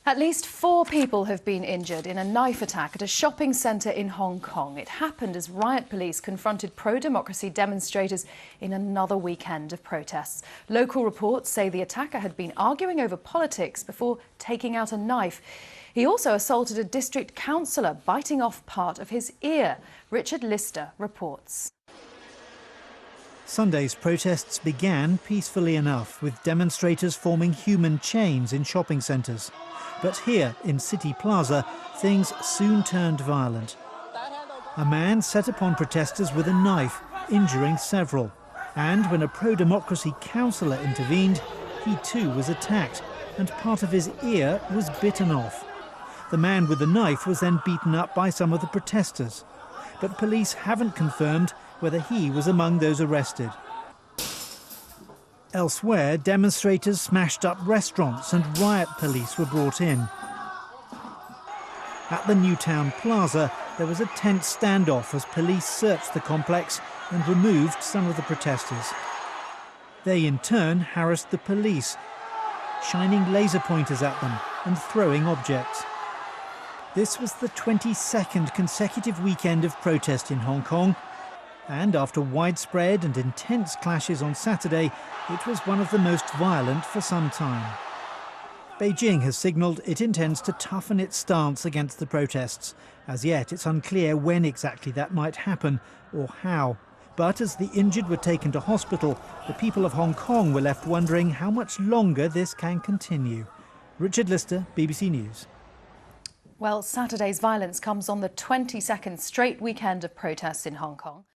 At least 4 people have been injured in a knife attack at a shopping centre in Hong Kong. It happened as riot police confronted pro-democracy demonstrators in another weekend of protests. Local reports say the attacker had been arguing over politics before taking out a knife. He also assaulted a district councillor, biting off part of his ear. Richard Lister reports. Sunday's protests began peacefully enough, with demonstrators forming human chains in shopping centres. But here, in City Plaza, things soon turned violent. A man set upon protesters with a knife, injuring several. And when a pro-democracy councillor intervened, he too was attacked, and part of his ear was bitten off. The man with the knife was then beaten up by some of the protesters. But police haven't confirmed whether he was among those arrested. Elsewhere, demonstrators smashed up restaurants and riot police were brought in. At the Newtown Plaza, there was a tense standoff as police searched the complex and removed some of the protesters. They in turn harassed the police, shining laser pointers at them and throwing objects. This was the 22nd consecutive weekend of protest in Hong Kong. And after widespread and intense clashes on Saturday, it was one of the most violent for some time. Beijing has signalled it intends to toughen its stance against the protests. As yet, it's unclear when exactly that might happen or how. But as the injured were taken to hospital, the people of Hong Kong were left wondering how much longer this can continue. Richard Lister, BBC News. Well, Saturday's violence comes on the 22nd straight weekend of protests in Hong Kong.